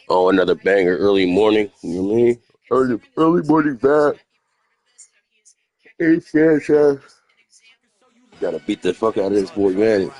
Oh, another banger early morning. You know what I mean? Early morning back. Hey, Sanchez. Gotta beat the fuck out of this boy, man.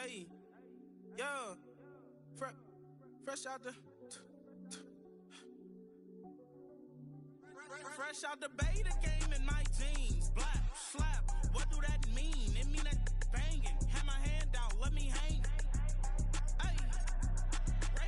Hey, yeah, fresh out the. Fresh out the beta game in my jeans. Black, slap, what do that mean? It mean that banging. Have my hand out, let me hang. Hey,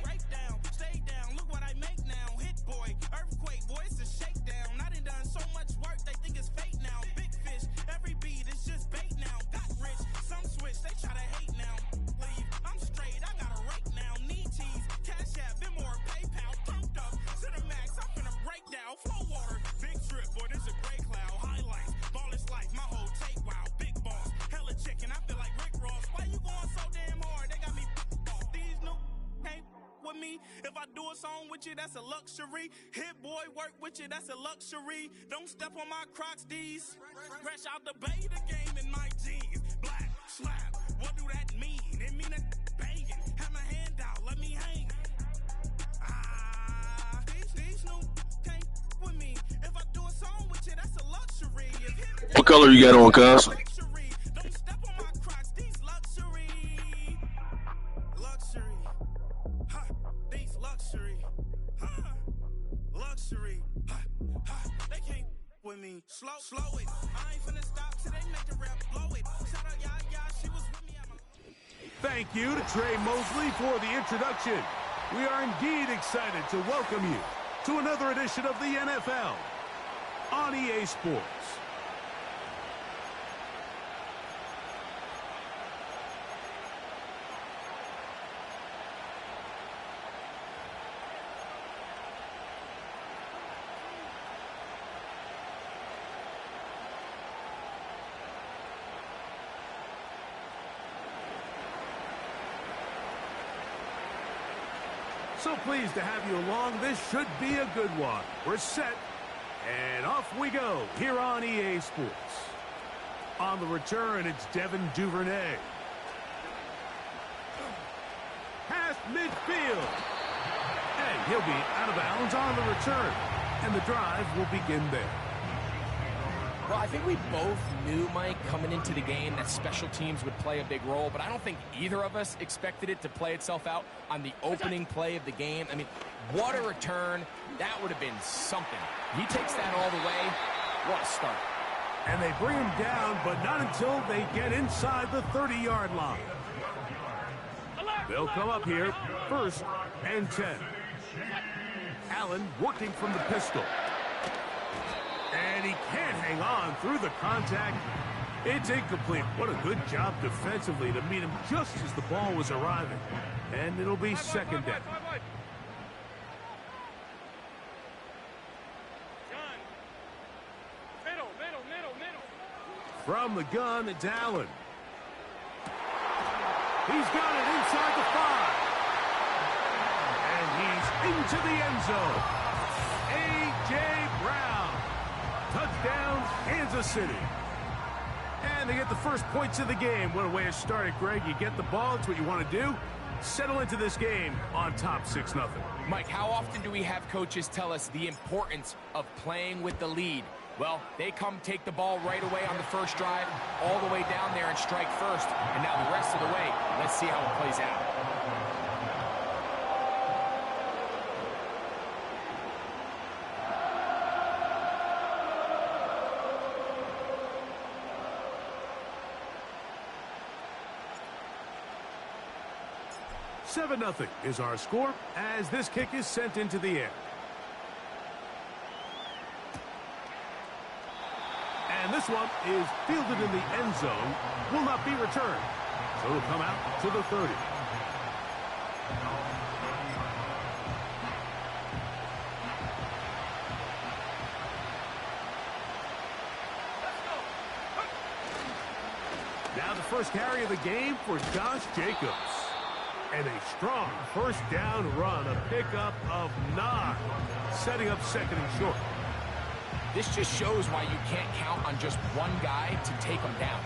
break down, stay down, look what I make now. Hit boy, earthquake, boy, it's a shakedown. I done so much work, they think it's fake now. Big fish, every beat is just bait now. Got rich, some switch, they try to hate now. Leave, I'm straight, I got a rake now. Need cheese, cash app, Venmo or PayPal. Pumped up, to the max, I'm finna break down. Flow water, big trip, boy, this a gray cloud. Highlights, ball is life, my whole take, wow. Big boss, hella chicken, I feel like Rick Ross. Why you going so damn hard? They got me off. These new can't with me. If I do a song with you, that's a luxury. Hit boy, work with you, that's a luxury. Don't step on my Crocs, D's. Fresh out the beta game in my jeans. Black, slap, what do that mean? It mean that banging. Have my hand out, let me hang. These new can't with me. If I do a song with you, that's a luxury. What color you got on, cuz? Don't step on my Crocs, these luxury. Luxury. Huh, these luxury. Huh, luxury. Huh, they can't with me. Slow it. I ain't finna stop till they make the rap blow it. Shout out, yeah, she was with me at my... Thank you to Trey Mosley for the introduction. We are indeed excited to welcome you to another edition of the NFL on EA Sports. So pleased to have you along. This should be a good one. We're set, and off we go here on EA Sports. On the return, it's Devin Duvernay. Past midfield. And he'll be out of bounds on the return. And the drive will begin there. Well, I think we both knew, Mike, coming into the game that special teams would play a big role, but I don't think either of us expected it to play itself out on the opening play of the game. I mean, what a return. That would have been something. He takes that all the way. What a start. And they bring him down, but not until they get inside the 30-yard line. They'll come up here, 1st and 10. Allen working from the pistol. And he can't hang on through the contact. It's incomplete. What a good job defensively to meet him just as the ball was arriving. And it'll be 2nd down. From the gun, it's Allen. He's got it inside the 5. And he's into the end zone. A.J. Brown. Touchdown, Kansas City. And they get the first points of the game. What a way to start it, Greg. You get the ball. It's what you want to do. Settle into this game on top 6-0. Mike, how often do we have coaches tell us the importance of playing with the lead? Well, they come take the ball right away on the first drive, all the way down there and strike first. And now the rest of the way, let's see how it plays out. Seven 0 is our score as this kick is sent into the air. And this one is fielded in the end zone, will not be returned. So it'll come out to the 30. Now the first carry of the game for Josh Jacobs. And a strong first down run, a pickup of 9, setting up 2nd and short. This just shows why you can't count on just one guy to take him down.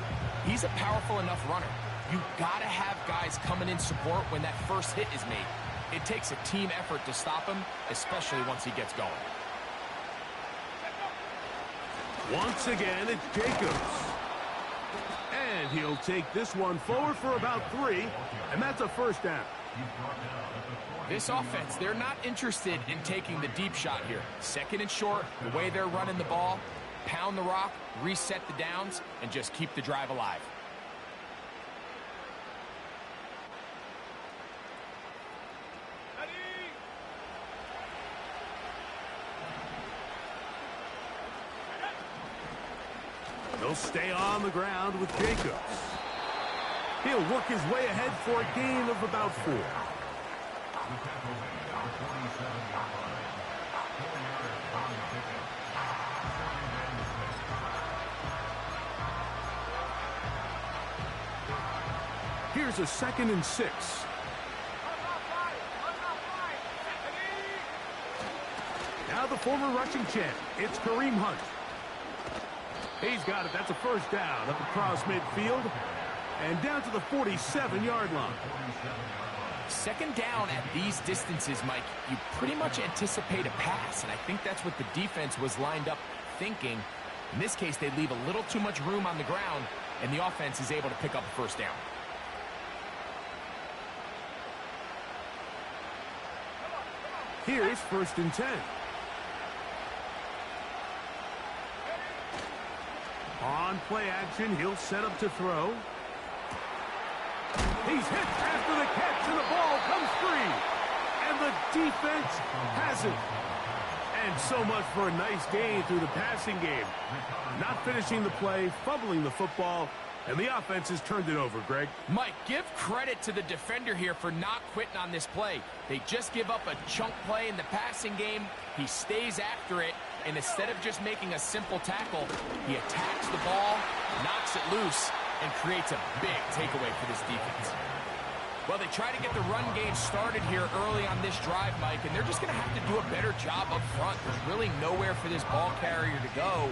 He's a powerful enough runner. You've got to have guys coming in support when that first hit is made. It takes a team effort to stop him, especially once he gets going. Once again, it's Jacobs. And he'll take this one forward for about 3, and that's a first down. This offense, they're not interested in taking the deep shot here. Second and short, the way they're running the ball, pound the rock, reset the downs, and just keep the drive alive. He'll stay on the ground with Jacobs. He'll work his way ahead for a gain of about 4. Here's a 2nd and 6. Now the former rushing champ, it's Kareem Hunt. He's got it. That's a first down up across midfield and down to the 47-yard line. Second down at these distances, Mike, you pretty much anticipate a pass, and I think that's what the defense was lined up thinking. In this case, they leave a little too much room on the ground, and the offense is able to pick up a first down. Here's 1st and 10. On play action, he'll set up to throw. He's hit after the catch, and the ball comes free. And the defense has it. And so much for a nice gain through the passing game. Not finishing the play, fumbling the football, and the offense has turned it over, Greg. Mike, give credit to the defender here for not quitting on this play. They just give up a chunk play in the passing game. He stays after it, and instead of just making a simple tackle, he attacks the ball, knocks it loose, and creates a big takeaway for this defense. Well, they try to get the run game started here early on this drive, Mike, and they're just going to have to do a better job up front. There's really nowhere for this ball carrier to go.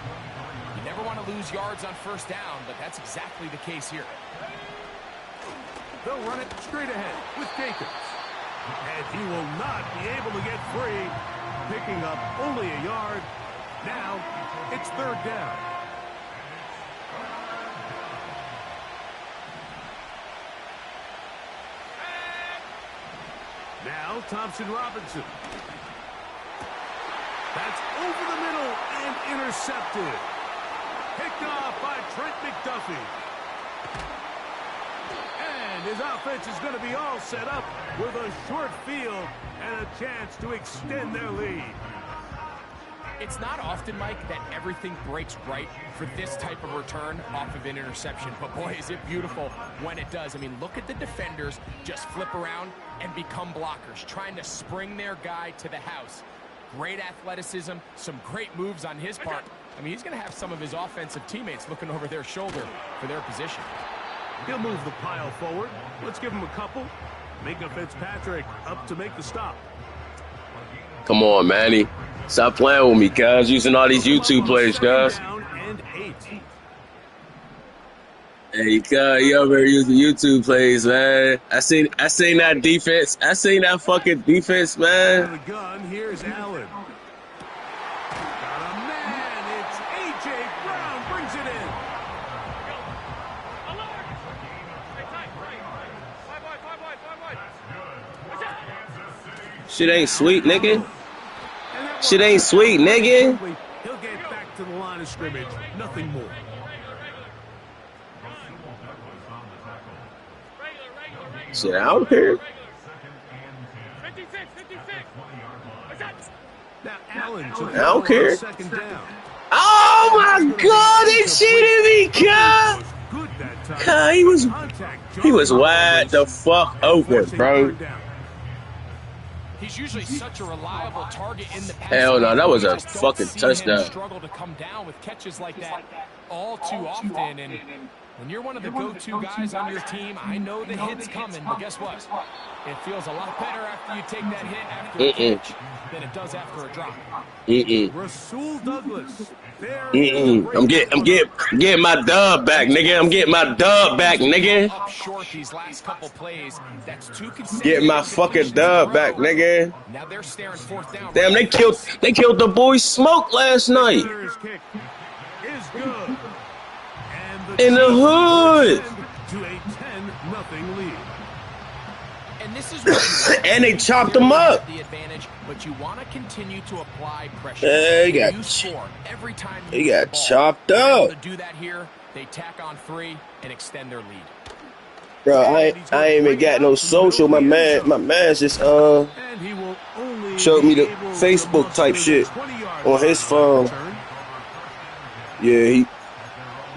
You never want to lose yards on first down, but that's exactly the case here. They'll run it straight ahead with Jacobs. And he will not be able to get free, picking up only a yard. Now, it's 3rd down. Now, Thompson-Robinson. That's over the middle and intercepted. Picked off by Trent McDuffie. And his offense is going to be all set up with a short field and a chance to extend their lead. It's not often, Mike, that everything breaks right for this type of return off of an interception. But, boy, is it beautiful when it does. I mean, look at the defenders just flip around and become blockers, trying to spring their guy to the house. Great athleticism, some great moves on his part. I mean, he's going to have some of his offensive teammates looking over their shoulder for their position. He'll move the pile forward. Let's give him a couple. Minka Fitzpatrick up to make the stop. Come on, Manny. Stop playing with me, guys. Using all these YouTube plays, guys. Down and 8. Hey, cuz, you over here using YouTube plays, man. I seen that defense. I seen that fucking defense, man. The gun, here's Allen. Got a man. It's A.J. Brown brings it in. Shit ain't sweet, nigga. Shit ain't sweet, nigga. He'll get back to the line of scrimmage. Nothing more. Shit, I don't care. Now Allen took I don't care. 2nd down. Oh my God, they cheated me, cuz. Good that time. Cuz, he was wide the fuck open, bro. He's usually such a reliable target in the pass. Hell no, that was a We just don't fucking see touchdown. him struggle to come down with catches like that all too often. And when you're one of the go-to guys on your team, I know the hit's coming, but guess what? It feels a lot better after you take that hit after a catch than it does after a drop. Rasul Douglas. I'm getting my dub back, nigga. I'm getting my dub back, nigga. Up short these last couple plays. That's 2 consecutive. Getting my fucking dub back, nigga. Now they're staring 4th down. Damn, they killed the boy Smoke last night. Kick is good. And the In the hood. To a 10-0 lead. And this is what And they chopped him up. the advantage, but you want to continue to apply pressure. He you got score every time he you got get the ball. chopped They're able up. to do that here. They tack on 3 and extend their lead. Bro, I ain't even got no social. My man's just And he will only showed me the be able to Facebook type muster shit the 20-yard on his phone. return.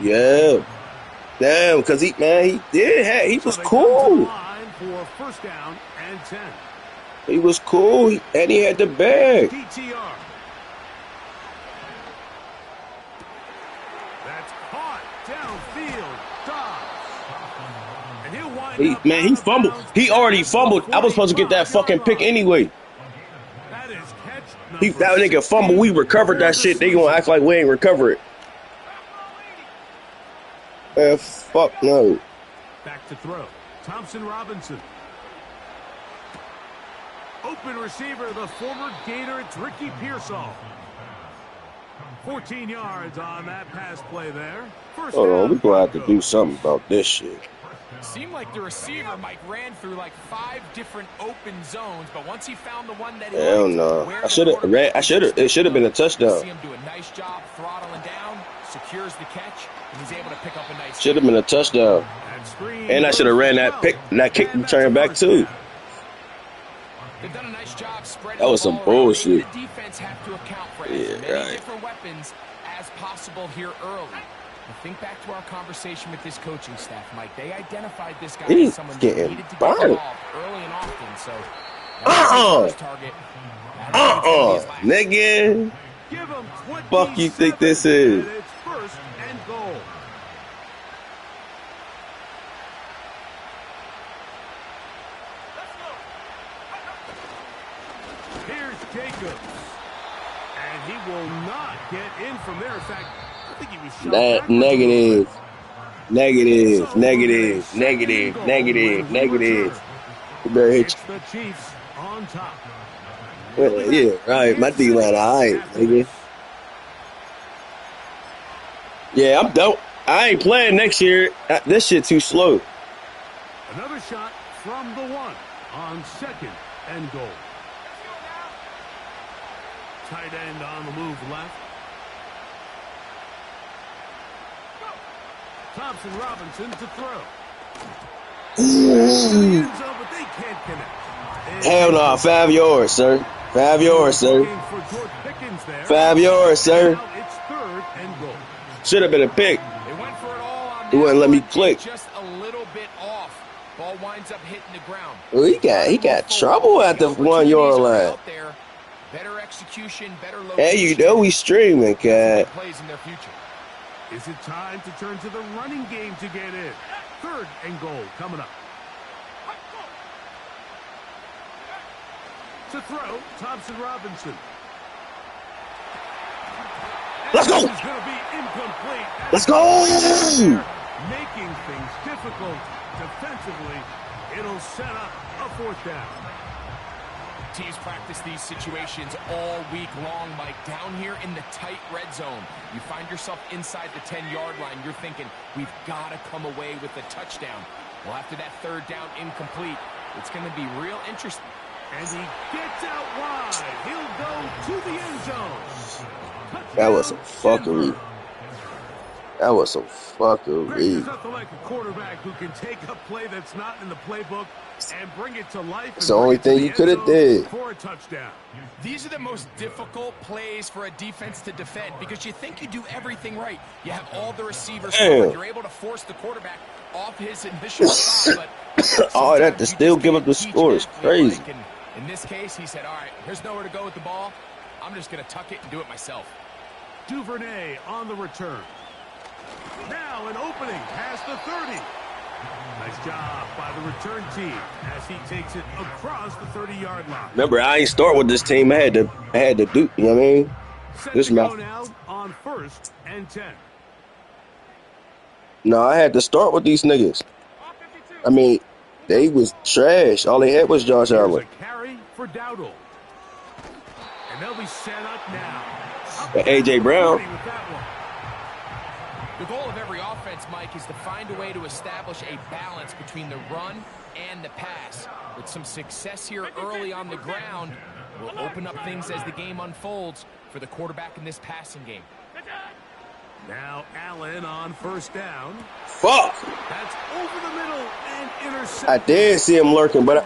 Yeah. Damn, cause he was So they come to the cool. line for first down and 10. He was cool, and he had the bag. DTR. That's caught downfield. Dobbs. And he'll wind up He out of fumbled. bounds He already at the fumbled. I was supposed to get that 45-yard fucking pick line. anyway. That is catch That number nigga fumbled. We 16 recovered that for shit. the They gonna act like we ain't recover it. Fuck no. Back to throw. Thompson Robinson. Open receiver, the former Gator. It's Ricky Pearsall. 14 yards on that pass play there. First Hold on, down, we gonna have to do Broncos. something about this shit. Seemed like the receiver, Mike, ran through like 5 different open zones, but once he found the one that he Hell liked, no. where I the should have. quarterback I should have. It should have been a you see touchdown. him do a nice job throttling down, secures the catch, and he's able to pick up a nice Should have been a touchdown. That screen And I should have goes ran for that 12, pick, that kick and return that's a back first too. down. They've done a nice job spreading That was the some ball around. bullshit. Maybe the defense have to account for as Yeah, many right. different weapons as possible here early. And think back to our conversation with this coaching staff, Mike. They identified this guy He's as someone who getting needed to get burned. involved early and often. So that's his first target. That means it's his last. Nigga. Give him Fuck you think 27, this is? and it's first and goal. Here's Jacobs. And he will not get in from there. In fact, I think he was shot That backwards a little negative. bit. Negative. So Negative. we'll get a Negative. second goal Negative. when we Negative. return. You better hit It's the Chiefs on top. you. Yeah, right. My D line, alright, nigga. Yeah, I'm dope. I ain't playing next year. This shit too slow. Another shot from the 1 on second and goal. Tight end on the move left. Thompson Robinson to throw. To the end zone, but they can't connect. Hell no, 5 yards, sir. 5 yards, sir. Looking for George Pickens there. 5 yards, sir. Now it's third and goal. Should have been a pick. They went for it all on He wouldn't let me one, click. just a little bit off. Ball winds up hitting the ground. Well, he got trouble at the 1 yard line. There. Better execution, better location. Hey, you know we streaming, cat. Plays in their future. Is it time to turn to the running game to get in? Third and goal coming up. To throw, Thompson Robinson. Let's go. This is going to be incomplete. Let's go. Making things difficult defensively. It'll set up a fourth down. Teams practice these situations all week long, Mike. Down here in the tight red zone, you find yourself inside the 10-yard line. You're thinking, we've got to come away with a touchdown. Well, after that third down incomplete, it's going to be real interesting. And he gets out wide. He'll go to the end zone. Touchdown, That was some fuckery. Denver. That was some There's fuckery. nothing like a quarterback who can take a play that's not in the playbook and bring it to life. It's the only thing you could have did. For a touchdown. These are the most difficult plays for a defense to defend because you think you do everything right. You have all the receivers covered. You're able to force the quarterback off his initial stop, but All that to sometimes you still just give up can't the teach score is an athlete, crazy. Mike, and in this case, he said, all right, there's nowhere to go with the ball. I'm just going to tuck it and do it myself. Duvernay on the return. Now an opening past the 30. Nice job by the return team as he takes it across the 30-yard line. Remember, I ain't start with this team. I had to do. You know what I mean? Set This to go mouth. now on first and 10. No, I had to start with these niggas. I mean, they was trash. All they had was Josh Here's Allen. a carry for Dowdle. And they'll be set up now. And A.J. Brown. With that one. The goal of every offense, Mike, is to find a way to establish a balance between the run and the pass. With some success here early on the ground, will open up things as the game unfolds for the quarterback in this passing game. Now Allen on first down. Fuck! That's over the middle and intercepted. I did see him lurking, but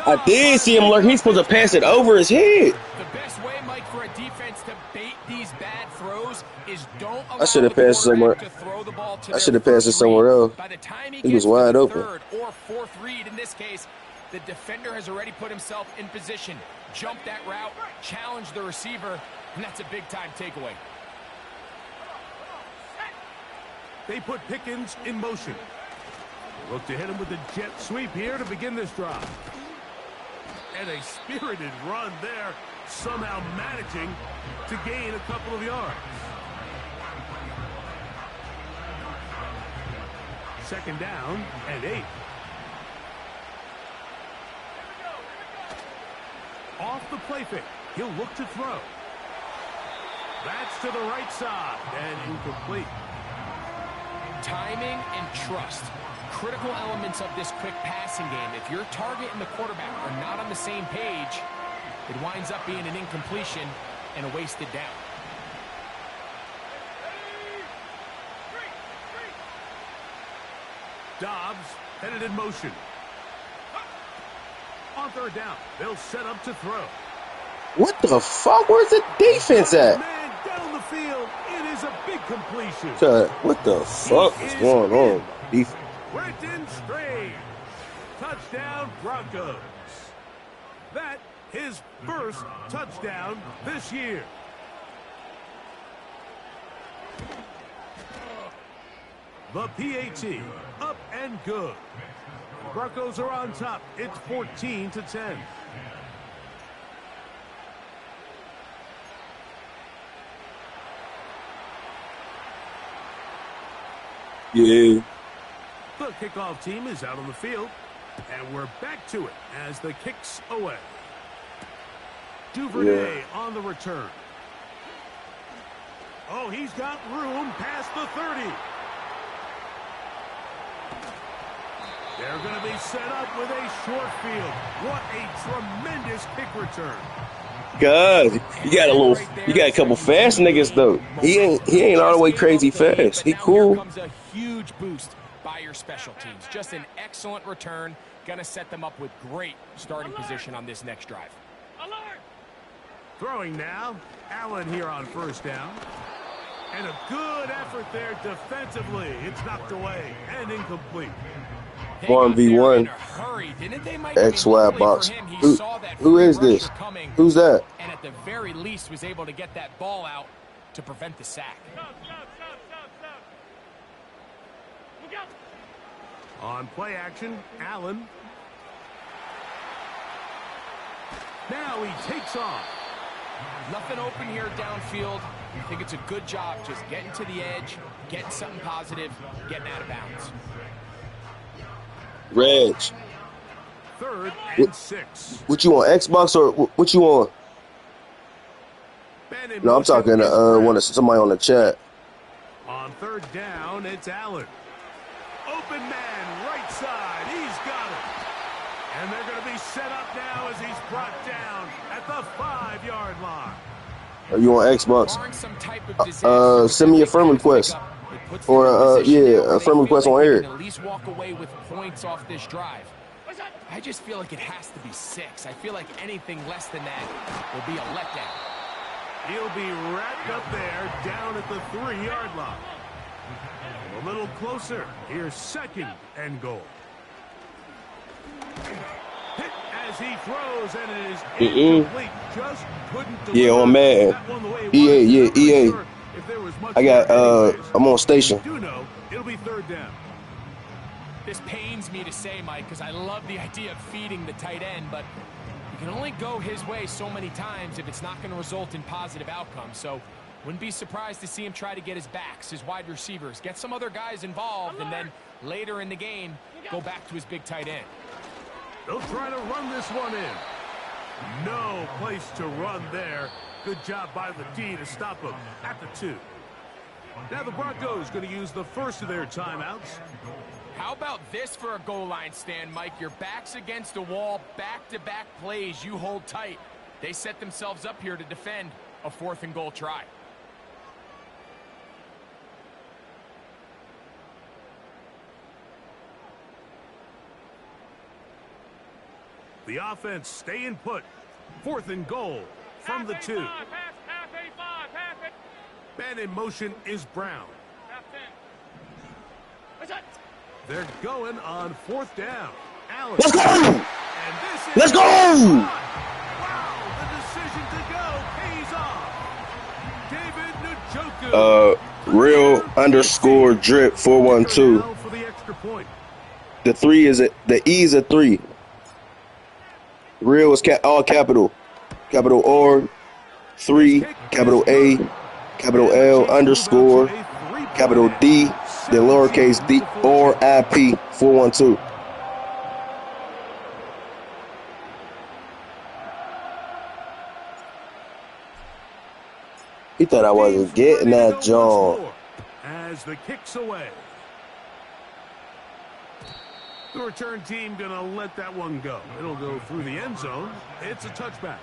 I did see him lurk. He's supposed to pass it over his head. The best way, Mike, for a defense to bait these bad throws is don't allow I should have passed somewhere. to throw the ball to I should have passed it somewhere else. By the time He was wide open. Third or fourth read in this case, the defender has already put himself in position. Jump that route, challenge the receiver, and that's a big-time takeaway. They put Pickens in motion. Look to hit him with the jet sweep here to begin this drive. And a spirited run there, somehow managing to gain a couple of yards. Second down and 8. Off the play fake, he'll look to throw. That's to the right side and incomplete. Timing and trust, critical elements of this quick passing game. If your target and the quarterback are not on the same page, it winds up being an incompletion and a wasted down. Dobbs headed in motion. On third down, they'll set up to throw. What the fuck? Where's the defense at? Man down the field. It is a big completion. What the fuck is going on? Defense. Brenton Strange. Touchdown Broncos. That his first touchdown this year. The PAT up and good. Broncos are on top. It's 14-10. Yeah. The kickoff team is out on the field, and we're back to it as the kick's away. Duvernay on the return. Oh, he's got room past the 30. They're going to be set up with a short field. What a tremendous kick return. God, you got a couple fast niggas though. He ain't all the way crazy fast. He cool. Here comes a huge boost by your special teams. Just an excellent return. Gonna set them up with great starting position on this next drive. Throwing now, Allen here on first down. And a good effort there defensively. It's knocked away and incomplete. 1v1 XY box. Who is this? Who's that? And at the very least was able to get that ball out to prevent the sack. On play action, Allen. Now he takes off. Nothing open here downfield. I think it's a good job just getting to the edge, getting something positive, getting out of bounds. Reg. Third and 6. What you on, Xbox or what you on? No, I'm talking to somebody on the chat. On third down, it's Allen. Open man, right side. He's got it. And they're going to be set up now as he's brought down at the 5-yard line. Are you on Xbox? Send me a friend request. Or, yeah, a friend request on air. At least walk away with points off this drive. I just feel like it has to be 6. I feel like anything less than that will be a letdown. He'll be wrapped up there down at the 3-yard line. A little closer. Here's second and goal. Hit as he throws, and it is incomplete. Just couldn't deliver. Yeah, on Madden. EA, yeah, EA. I got, I'm on station. It'll be third down. This pains me to say, Mike, because I love the idea of feeding the tight end, but you can only go his way so many times if it's not going to result in positive outcomes. So wouldn't be surprised to see him try to get his backs, his wide receivers, get some other guys involved, and then later in the game, go back to his big tight end. They'll try to run this one in. No place to run there. Good job by the D to stop him at the 2. Now the Broncos going to use the first of their timeouts. How about this for a goal line stand, Mike? Your back's against the wall, back-to-back plays, you hold tight. They set themselves up here to defend a 4th and goal try. The offense staying put. 4th and goal from the 2. Man in motion is Brown. They're going on 4th down. Allen. Let's go! And this is Let's go! Wow, the decision to go pays off. David Njoku. Real underscore drip 412. For the extra point. The 3 is the E is a 3. Real is all capital. Capital R, 3, capital A, capital L, underscore, capital D, then lowercase d, or IP, 412. He thought I wasn't getting that, John. As the kick's away. The return team going to let that one go. It'll go through the end zone. It's a touchback.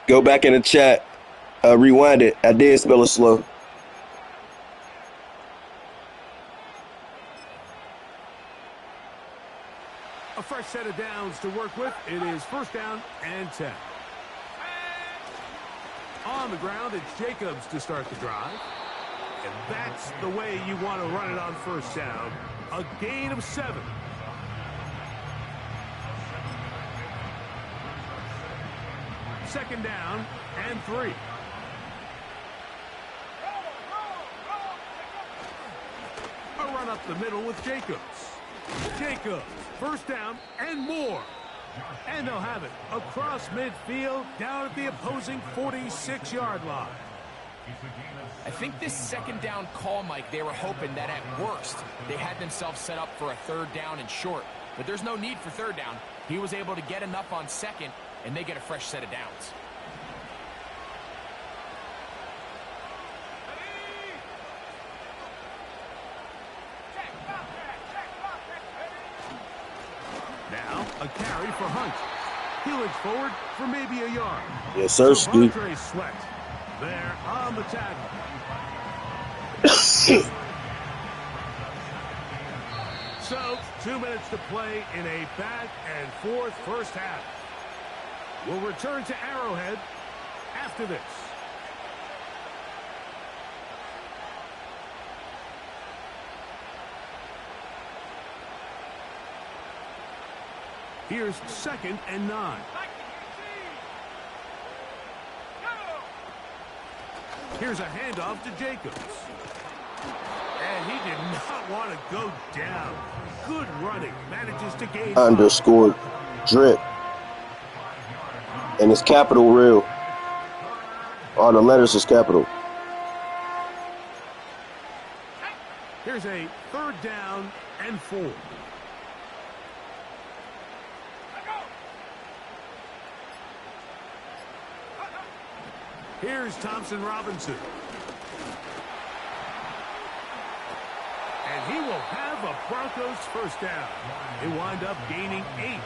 Go back in the chat. Rewind it. I did spell it slow. A fresh set of downs to work with. It is 1st down and 10. On the ground, it's Jacobs to start the drive. And that's the way you want to run it on 1st down. A gain of 7. Second down and 3. A run up the middle with Jacobs. Jacobs, 1st down and more. And they'll have it across midfield down at the opposing 46-yard line. I think this 2nd down call, Mike, they were hoping that at worst they had themselves set up for a 3rd down and short. But there's no need for 3rd down. He was able to get enough on 2nd, and they get a fresh set of downs. Now a carry for Hunt. He looks forward for maybe a yard. Yes, sir, Steve. Sweat there on the tackle. So, 2 minutes to play in a back and forth 1st half. We'll return to Arrowhead after this. Here's 2nd and 9. Here's a handoff to Jacobs. And he did not want to go down. Good running. Manages to gain. Underscore drip. And it's capital real. All the letters is capital. Here's a 3rd down and 4. Here's Thompson Robinson. And he will have a Broncos 1st down. They wind up gaining 8.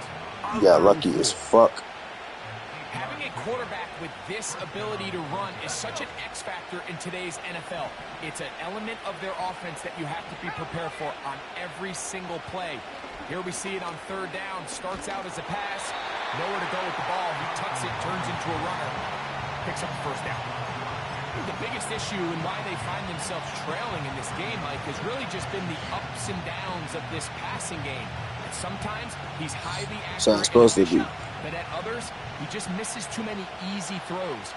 You got lucky as fuck. Having a quarterback with this ability to run is such an X factor in today's NFL. It's an element of their offense that you have to be prepared for on every single play. Here we see it on 3rd down. Starts out as a pass. Nowhere to go with the ball. He tucks it, turns into a runner. Picks up the 1st down. The biggest issue and why they find themselves trailing in this game, Mike, has really just been the ups and downs of this passing game. And sometimes he's highly accurate, So it's supposed to be. but at others, he just misses too many easy throws.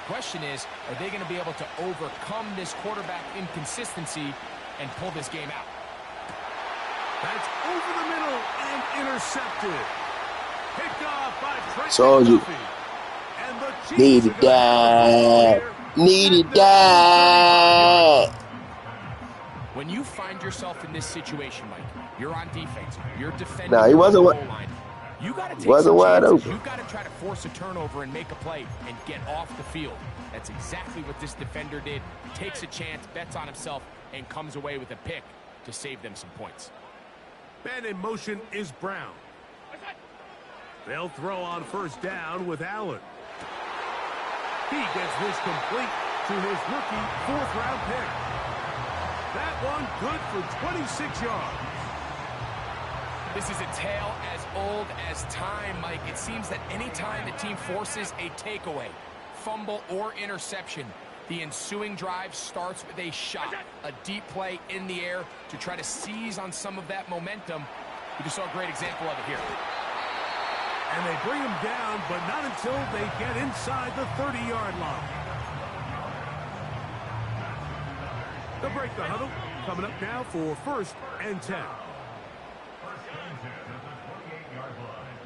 Question is, are they going to be able to overcome this quarterback inconsistency and pull this game out? That's over the middle and intercepted. Picked off by Trent Told you. McDuffie. And the Chiefs Need to are gonna die. Need to die. When you find yourself in this situation, Mike, you're on defense, you're defending Nah, he the wasn't goal what. line. You got to take Wasn't some wide chances. open. You got to try to force a turnover and make a play and get off the field. That's exactly what this defender did. Takes a chance, bets on himself, and comes away with a pick to save them some points. Man in motion is Brown. They'll throw on first down with Allen. He gets this complete to his rookie fourth-round pick. That one good for 26 yards. This is a tale as old as time, Mike. It seems that any time the team forces a takeaway, fumble, or interception, the ensuing drive starts with a shot, a deep play in the air to try to seize on some of that momentum. We just saw a great example of it here. And they bring him down, but not until they get inside the 30-yard line. They'll break the huddle. Coming up now for 1st and 10.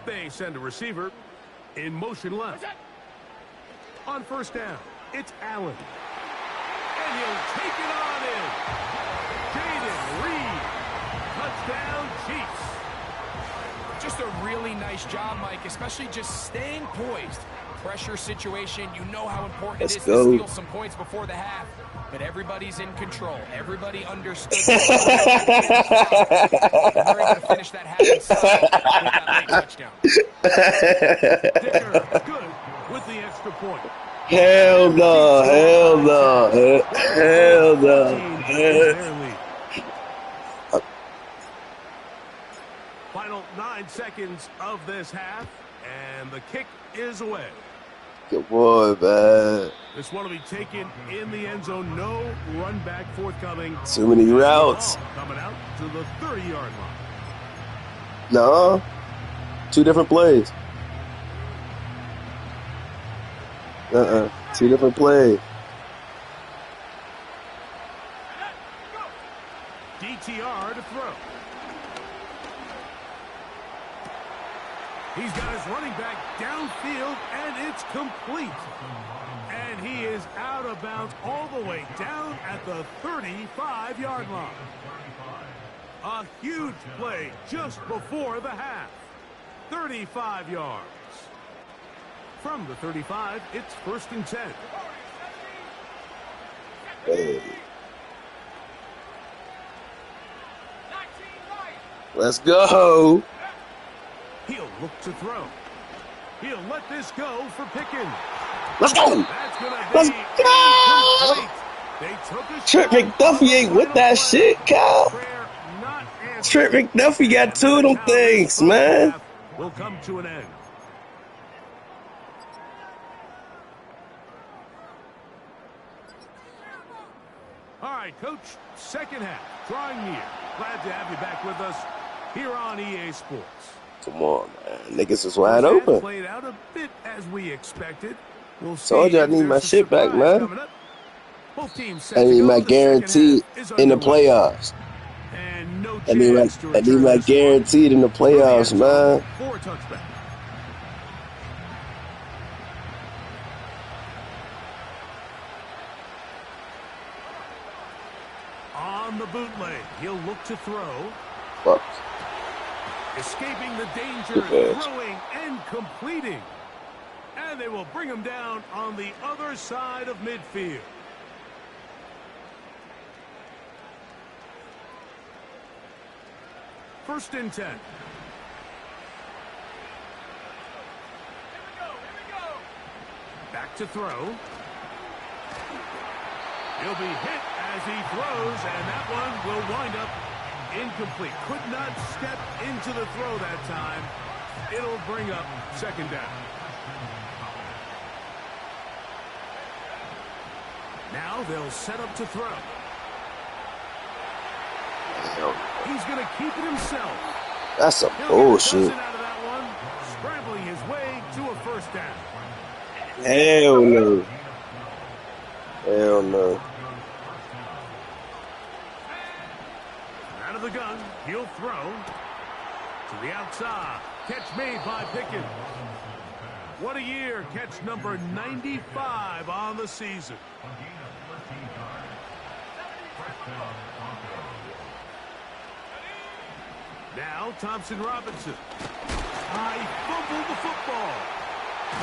They send a receiver in motion left. On first down, it's Allen. And he'll take it on in. Jaden Reed. Touchdown, Chiefs. Just a really nice job, Mike, especially just staying poised. Pressure situation, you know how important it is to steal some points before the half, but everybody's in control. Everybody understood. They're able to finish that half in style with that late touchdown. Dicker, good with the extra point. Hell no, hell no, hell no. Final 9 seconds of this half, and the kick is away. Good boy, man. This one will be taken in the end zone. No run back forthcoming. Too many routes. Coming out to the 30-yard line. No, 2 different plays. 2 different plays. DTR to throw. He's got his running back downfield, and it's complete. And he is out of bounds all the way down at the 35-yard line. A huge play just before the half. 35 yards. From the 35, it's 1st and 10. Hey. Let's go. He'll look to throw. He'll let this go for Pickens. Let's go. That's gonna Let's be go. incomplete. They took a Trent shot McDuffie ain't with that shit, Kyle. Trent McDuffie got 2 of them things, man. Will come to an end. All right, Coach, second half, drawing near. Glad to have you back with us here on EA Sports. Come on, man. Niggas is wide open. Played out a bit as we expected. We'll see. Told you I need my shit back, man. Both teams I need my guaranteed in the playoffs. And no I need my guaranteed in the playoffs, man. 4 touchbacks. On the bootleg, he'll look to throw. Fuck. Escaping the danger, throwing and completing. And they will bring him down on the other side of midfield. First and 10. Here we go. Back to throw. He'll be hit as he throws, and that one will wind up incomplete. Could not step into the throw that time. It'll bring up 2nd down. Now they'll set up to throw. He's going to keep it himself. That's some bullshit. Out of that one, scrambling his way to a 1st down. Hell no. Hell no. Out of the gun, he'll throw to the outside. Catch made by Pickens. What a year. Catch number 95 on the season. Now Thompson Robinson. He fumbled the football.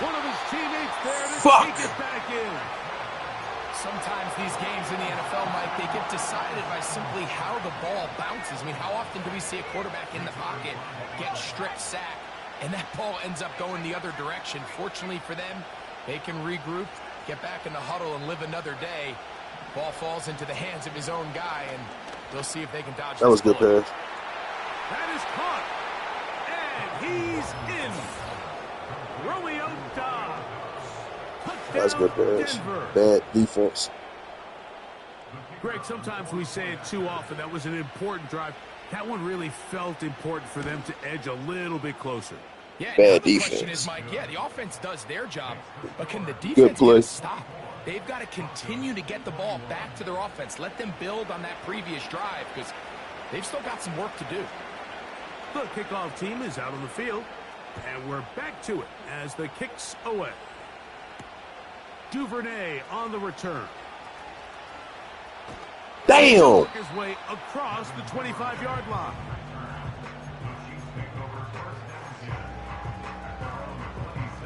One of his teammates there to take it back in. Sometimes these games in the NFL, Mike, they get decided by simply how the ball bounces. I mean, how often do we see a quarterback in the pocket get strip sacked, and that ball ends up going the other direction? Fortunately for them, they can regroup, get back in the huddle, and live another day. Ball falls into the hands of his own guy, and they'll see if they can dodge. That was good pass. That is caught, and he's in. Romeo Dobbs. That's good pass. Bad defense. Greg, sometimes we say it too often. That was an important drive. That one really felt important for them to edge a little bit closer. Yeah, bad the defense. question is, Mike, yeah, the offense does their job, but can the defense get a stop? They've got to continue to get the ball back to their offense. Let them build on that previous drive because they've still got some work to do. The kickoff team is out on the field, and we're back to it as the kicks away. Duvernay on the return. Damn! Work his way across the 25-yard line.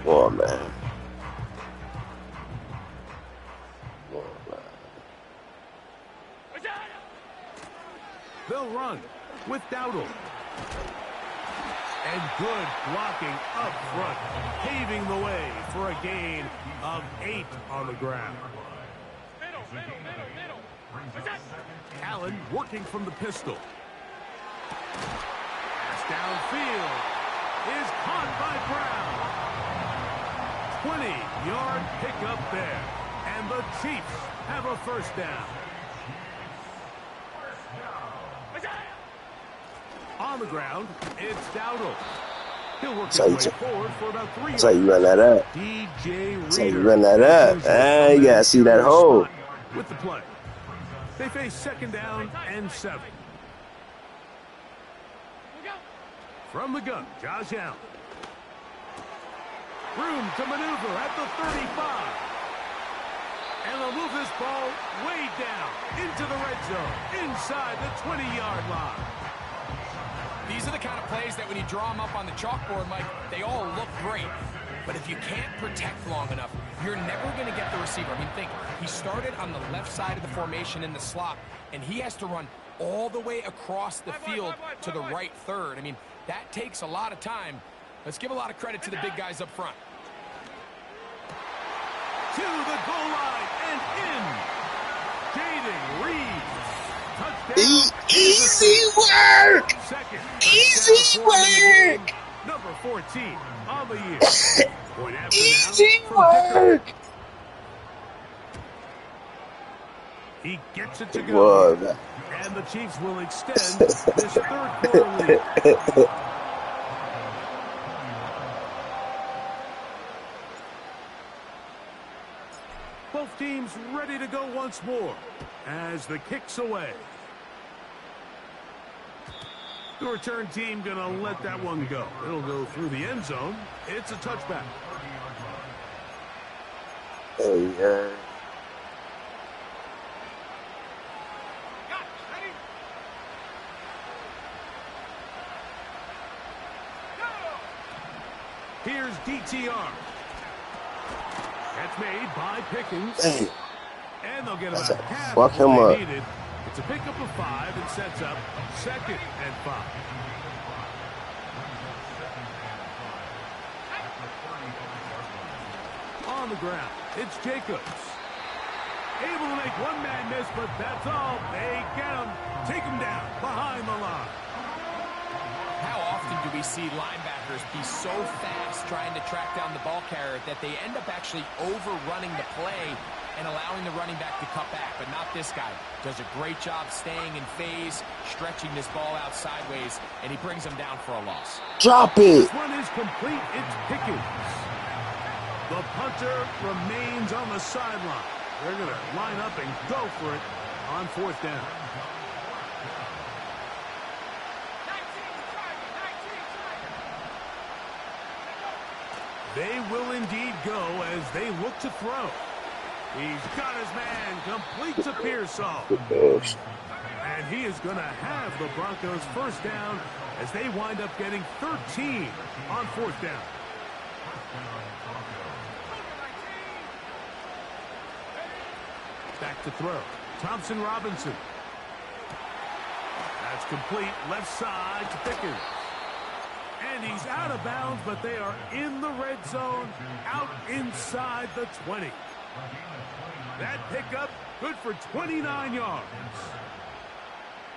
Oh, man. Oh, man. They'll run with Dowdle. And good blocking up front, paving the way for a gain of 8 on the ground. Allen working from the pistol. Pass downfield is caught by Brown. 20-yard pickup there. And the Chiefs have a first down. On the ground, it's Dowdle. He'll work his way forward for about 3 yards. That's how you run that up. DJ That's how you run that up. Ah, you gotta see that hole. With the play. They face second down and 7. From the gun, Josh Allen. Room to maneuver at the 35. And they'll move this ball way down into the red zone, inside the 20-yard line. These are the kind of plays that when you draw them up on the chalkboard, Mike, they all look great. But if you can't protect long enough, you're never going to get the receiver. I mean, think, he started on the left side of the formation in the slot, and he has to run all the way across the field to the right third. I mean, that takes a lot of time. Let's give a lot of credit to the big guys up front. To the goal line and in. Jaden Reed. Easy work! Easy work! Number 14 on the year. Easy work! He gets it to go. Whoa. And the Chiefs will extend this third quarter lead. Both teams ready to go once more as the kick's away. The return team going to let that one go. It'll go through the end zone. It's a touchback. Hey, Here's DTR. That's made by Pickens. Hey. And they'll get about half Walk him what up. they needed. It's a pickup of 5 and sets up 2nd and 5. On the ground, it's Jacobs. Able to make one man miss, but that's all. They get him, take him down behind the line. How often do we see linebackers be so fast trying to track down the ball carrier that they end up actually overrunning the play and allowing the running back to cut back? But not this guy. Does a great job staying in phase, stretching this ball out sideways, and he brings him down for a loss. Drop it! This one is complete. It's Pickens. The punter remains on the sideline. They're going to line up and go for it on 4th down. They will indeed go as they look to throw. He's got his man, complete to Pearsall. And he is going to have the Broncos first down as they wind up getting 13 on fourth down. Back to throw. Thompson Robinson. That's complete. Left side to Pickens. And he's out of bounds, but they are in the red zone, out inside the 20. That pickup, good for 29 yards.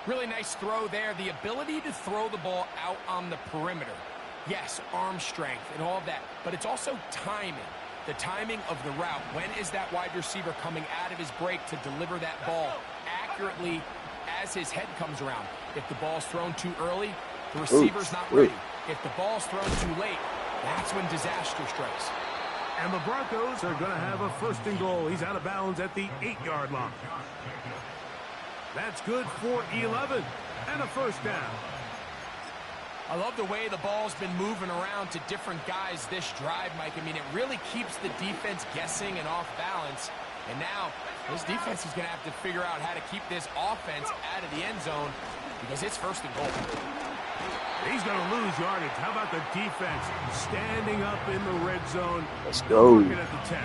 Really nice throw there. The ability to throw the ball out on the perimeter. Yes, arm strength and all of that, but it's also timing. The timing of the route. When is that wide receiver coming out of his break to deliver that ball accurately as his head comes around? If the ball's thrown too early, the receiver's not ready. If the ball's thrown too late, that's when disaster strikes. And the Broncos are going to have a first and goal. He's out of bounds at the 8-yard line. That's good for 11 and a first down. I love the way the ball's been moving around to different guys this drive, Mike. I mean, it really keeps the defense guessing and off balance. And now this defense is going to have to figure out how to keep this offense out of the end zone because it's first and goal. He's going to lose yardage. How about the defense standing up in the red zone? Let's go. Working at the 10.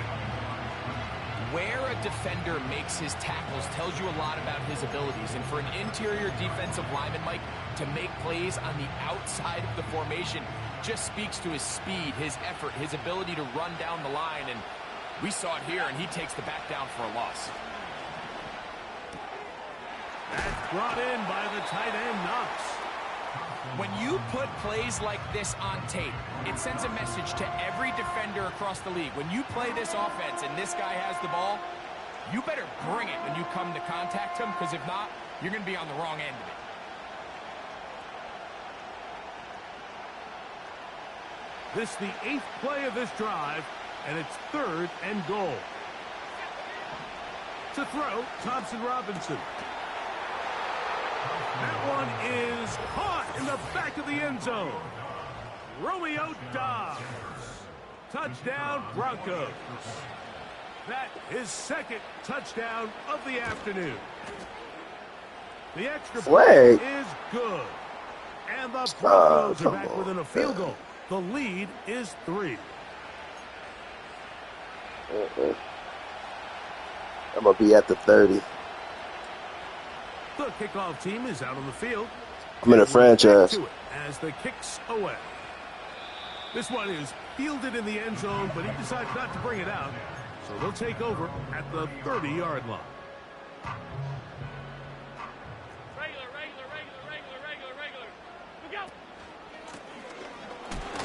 Where a defender makes his tackles tells you a lot about his abilities. And for an interior defensive lineman, Mike, to make plays on the outside of the formation just speaks to his speed, his effort, his ability to run down the line. And we saw it here, and he takes the back down for a loss. That's brought in by the tight end, Knox. When you put plays like this on tape, it sends a message to every defender across the league. When you play this offense and this guy has the ball, you better bring it when you come to contact him, because if not, you're going to be on the wrong end of it. This is the 8th play of this drive, and it's 3rd and goal. To throw, Thompson Robinson. That one is caught in the back of the end zone. Romeo Dobbs. Touchdown, Broncos. That is 2nd touchdown of the afternoon. The extra flag is good. And the Broncos are back within a field goal. The lead is 3. I'm going to be at the 30. The kickoff team is out on the field. I'm in a franchise. As the kicks away. This one is fielded in the end zone, but he decides not to bring it out. So they'll take over at the 30-yard line. Regular. Look out.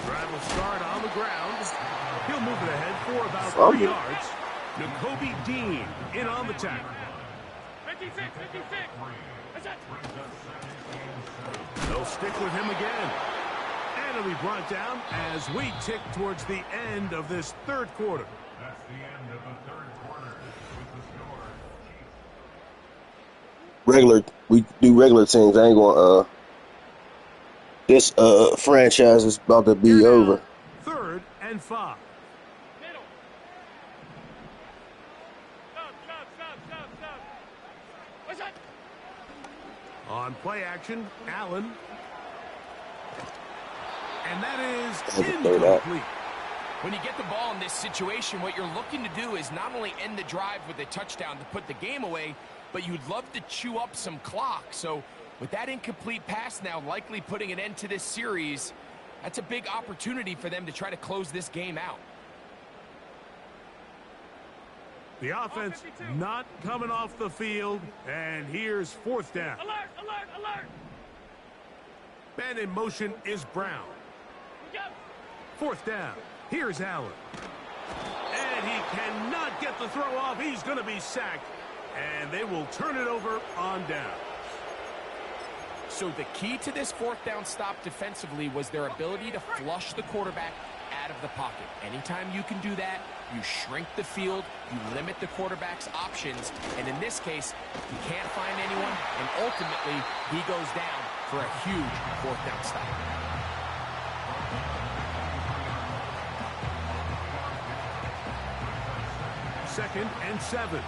Drive will start on the ground. He'll move it ahead for about 3 yards. N'Kobe Dean in on the tackle. 56. They'll stick with him again. And he'll be brought down as we tick towards the end of this 3rd quarter. That's the end of the 3rd quarter with the score. We do regular things. I ain't going this franchise is about to be over. 3rd and 5. On play action, Allen. And that is incomplete. When you get the ball in this situation, what you're looking to do is not only end the drive with a touchdown to put the game away, but you'd love to chew up some clock. So with that incomplete pass now likely putting an end to this series, that's a big opportunity for them to try to close this game out. The offense not coming off the field, and here's 4th down. Alert! Man in motion is Brown. 4th down. Here's Allen. And he cannot get the throw off. He's going to be sacked, and they will turn it over on down. So the key to this 4th down stop defensively was their ability to flush the quarterback out of the pocket. Anytime you can do that, you shrink the field, you limit the quarterback's options, and in this case, he can't find anyone, and ultimately, he goes down for a huge 4th down stop. Second and 7.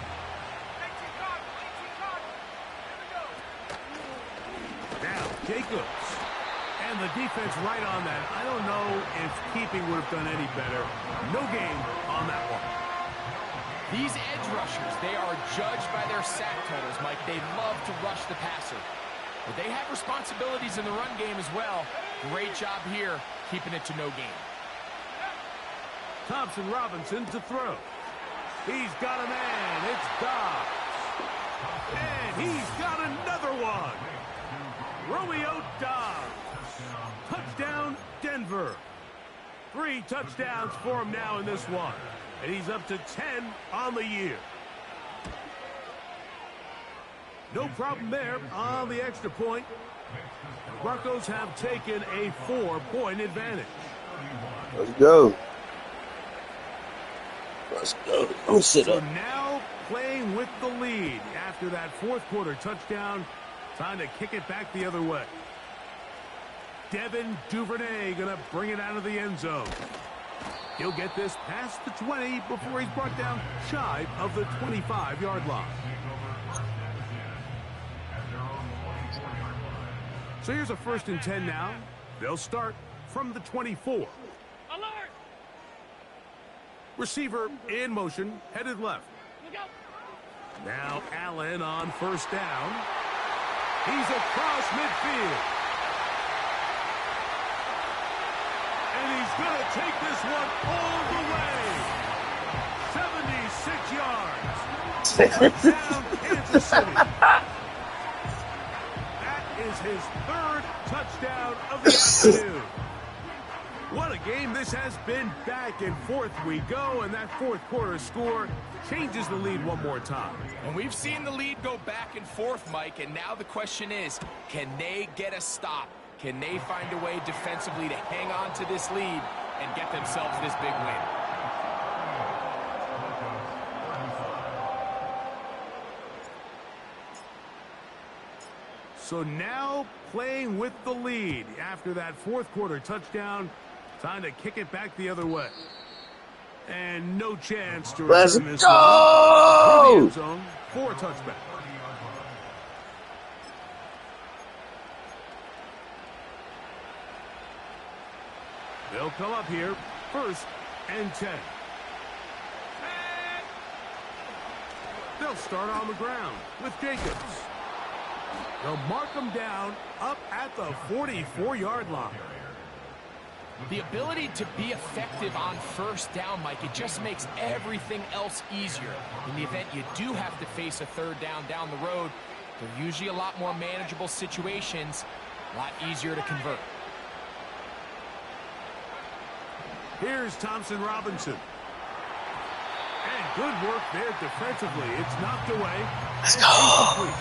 Jacobs. And the defense right on that. I don't know if keeping would have done any better. No gain on that one. These edge rushers, they are judged by their sack totals, Mike. They love to rush the passer. But they have responsibilities in the run game as well. Great job here, keeping it to no gain. Thompson Robinson to throw. He's got a man. It's Dobbs. And he's got another one. Romeo Dobbs. Touchdown, Denver. 3 touchdowns for him now in this one. And he's up to 10 on the year. No problem there on the extra point. The Broncos have taken a 4-point advantage. Let's go. Let's go. I'm sit So up. now playing with the lead after that fourth quarter touchdown. Time to kick it back the other way. Devin Duvernay going to bring it out of the end zone. He'll get this past the 20 before he's brought down shy of the 25-yard line. So here's a 1st and 10 now. They'll start from the 24. Alert! Receiver in motion, headed left. Look out! Now Allen on 1st down. He's across midfield. And he's going to take this one all the way. 76 yards. Touchdown, Kansas City. That is his 3rd touchdown of the afternoon. What a game this has been. Back and forth we go, and that fourth quarter score changes the lead one more time. And we've seen the lead go back and forth, Mike, and now the question is, can they get a stop? Can they find a way defensively to hang on to this lead and get themselves this big win? So now playing with the lead after that fourth quarter touchdown. Time to kick it back the other way. And no chance to Let's return this go! one through the end zone for a touchback. They'll come up here, 1st and 10. They'll start on the ground with Jacobs. They'll mark him down up at the 44-yard line. The ability to be effective on 1st down, Mike, it just makes everything else easier. In the event you do have to face a 3rd down the road, they're usually a lot more manageable situations, a lot easier to convert. Here's Thompson Robinson. And good work there defensively. It's knocked away. Let's and go. incomplete.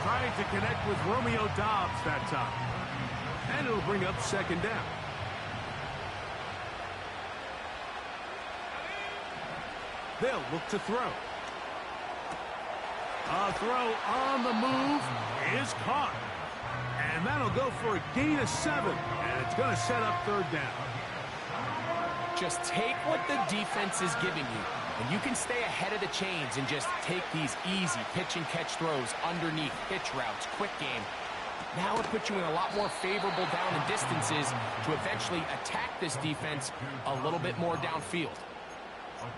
Trying to connect with Romeo Dobbs that time. And it'll bring up 2nd down. They'll look to throw. A throw on the move is caught. And that'll go for a gain of 7. And it's going to set up 3rd down. Just take what the defense is giving you, and you can stay ahead of the chains and just take these easy pitch and catch throws underneath, pitch routes, quick game. Now it puts you in a lot more favorable down and distances to eventually attack this defense a little bit more downfield.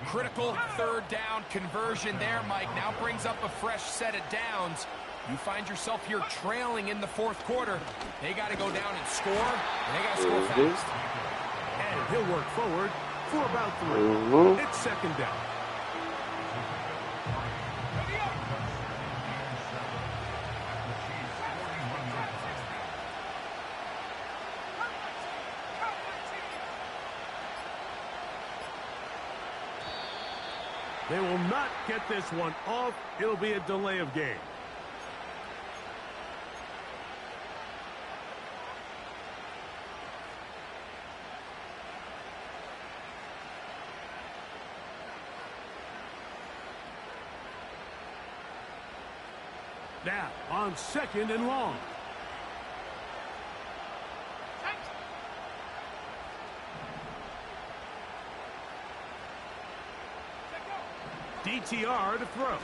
Critical 3rd down conversion there, Mike. Now brings up a fresh set of downs. You find yourself here trailing in the 4th quarter. They got to go down and score, and they got to score fast. And he'll work forward for about 3. It's 2nd down. They will not get this one off. It'll be a delay of game. Now, on 2nd and long. DTR to throw.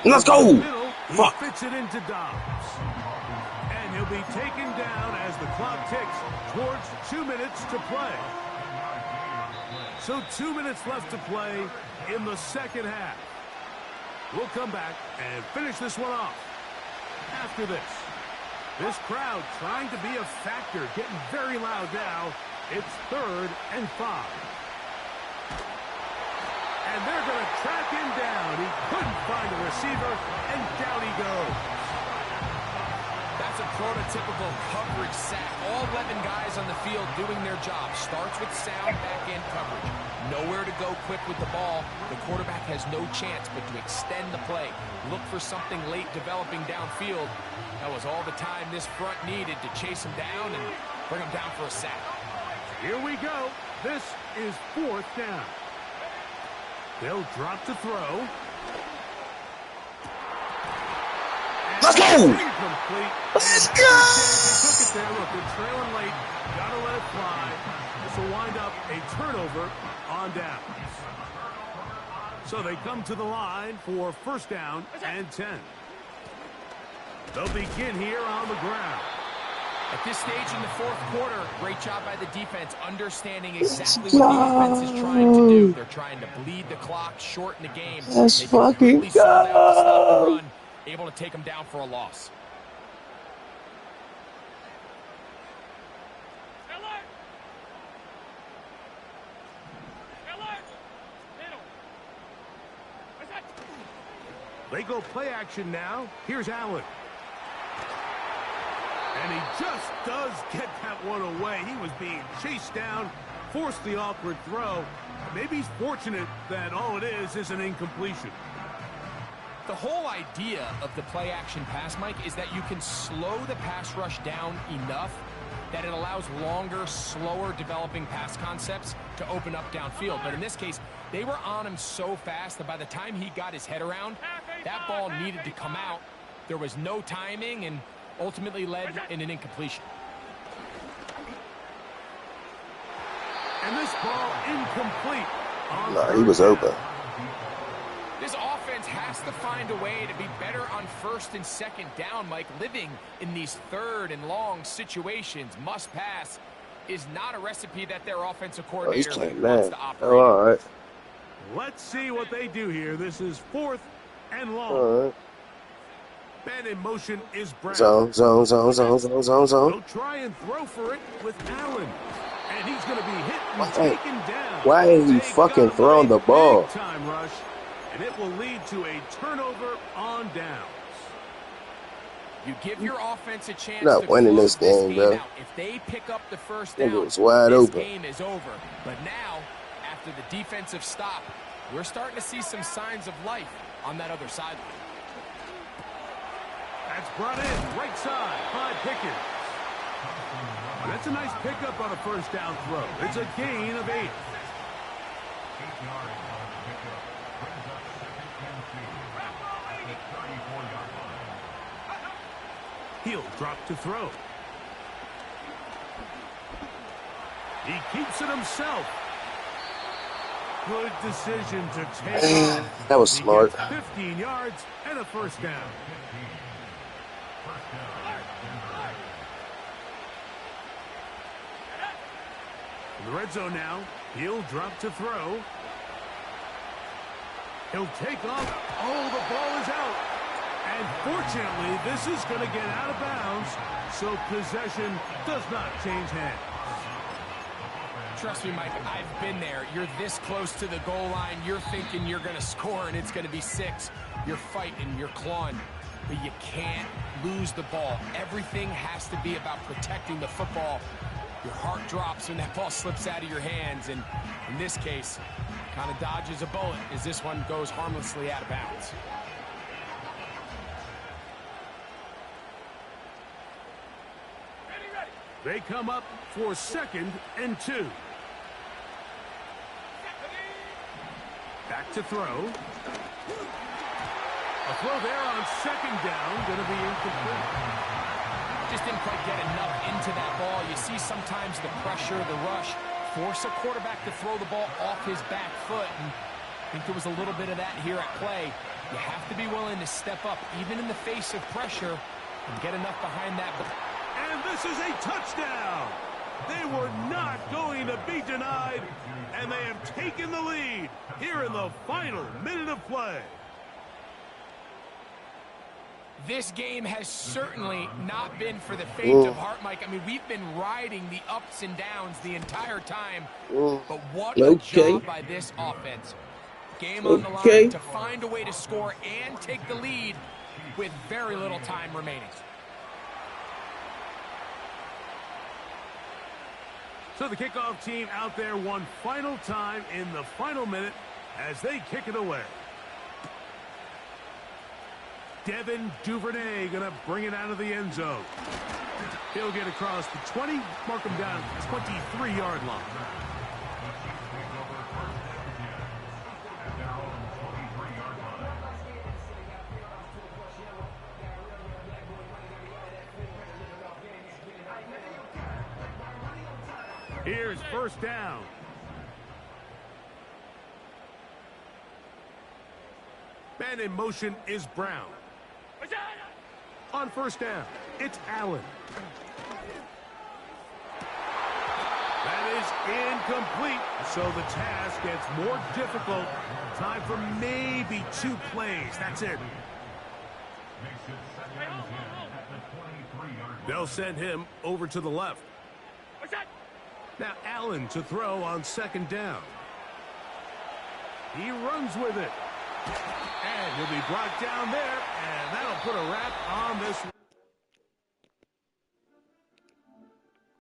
Let's go. Middle, he Fuck. fits it into Dobbs. He'll be taken down as the clock ticks towards 2 minutes to play. So 2 minutes left to play in the second half. We'll come back and finish this one off after this. This crowd trying to be a factor, getting very loud now. It's 3rd and 5. And they're going to track him down. He couldn't find a receiver, and down he goes. That's a prototypical coverage sack. All 11 guys on the field doing their job. Starts with sound back-end coverage. Nowhere to go quick with the ball. The quarterback has no chance but to extend the play. Look for something late developing downfield. That was all the time this front needed to chase him down and bring him down for a sack. Here we go. This is 4th down. They'll drop to throw. Let's go! Incomplete. Let's Took go! it there. Look, they're trailing late. Gotta let it fly. This will wind up a turnover on downs. So they come to the line for 1st down and 10. They'll begin here on the ground. At this stage in the 4th quarter, great job by the defense, understanding exactly what the defense is trying to do. They're trying to bleed the clock, shorten the game. Let's They fucking completely sold out to stop the go! run, able to take them down for a loss. They go play action now. Here's Allen. And he just does get that one away. He was being chased down, forced the awkward throw. Maybe he's fortunate that all it is an incompletion. The whole idea of the play action pass, Mike, is that you can slow the pass rush down enough that it allows longer, slower developing pass concepts to open up downfield. But in this case, they were on him so fast that by the time he got his head around, that ball needed to come out. There was no timing and ultimately led in an incompletion. And this ball incomplete. Nah, he was open. This offense has to find a way to be better on 1st and 2nd down, Mike. Living in these 3rd and long situations, must pass, is not a recipe that their offensive coordinator wants to operate. Oh, all right. Let's see what they do here. This is 4th and long. All right. Man in motion is Brown. Zone. They'll try and throw for it with Allen. And he's going to be hit and taken down. Why ain't he They fucking got throwing the a ball? big time rush, and it will lead to a turnover on downs. You give your offense a chance Not to winning close this game, bro. out. If they pick up the 1st Nigga down, was wide this open. game is over. But now, after the defensive stop, we're starting to see some signs of life on that other sideline. That's brought in right side by Pickens. That's a nice pickup on a 1st down throw. It's a gain of 8. He'll drop to throw. He keeps it himself. Good decision to take off. That was He smart. gets 15 yards and a 1st down. In the red zone now, he'll drop to throw. He'll take off. Oh, the ball is out. And fortunately, this is going to get out of bounds, so possession does not change hands. Trust me, Mike, I've been there. You're this close to the goal line. You're thinking you're going to score, and it's going to be 6. You're fighting, you're clawing, but you can't lose the ball. Everything has to be about protecting the football. Your heart drops when that ball slips out of your hands, and in this case, kind of dodges a bullet as this one goes harmlessly out of bounds. They come up for 2nd and 2. Back to throw. A throw there on 2nd down, going to be incomplete. Just didn't quite get enough into that ball. You see sometimes the pressure, the rush, force a quarterback to throw the ball off his back foot. And I think there was a little bit of that here at play. You have to be willing to step up, even in the face of pressure, and get enough behind that And this is a touchdown. They were not going to be denied, and they have taken the lead here in the final minute of play. This game has certainly not been for the faint of heart, Mike. I mean, we've been riding the ups and downs the entire time, but what a job by this offense. Game on the line to find a way to score and take the lead with very little time remaining. So the kickoff team out there one final time in the final minute as they kick it away. Devin Duvernay going to bring it out of the end zone. He'll get across the 20, mark him down at the 23-yard line. Here's first down. Man in motion is Brown. On first down, it's Allen. That is incomplete, so the task gets more difficult. Time for maybe 2 plays. That's it. They'll send him over to the left. Now Allen to throw on second down. He runs with it. And he'll be brought down there, and that'll put a wrap on this.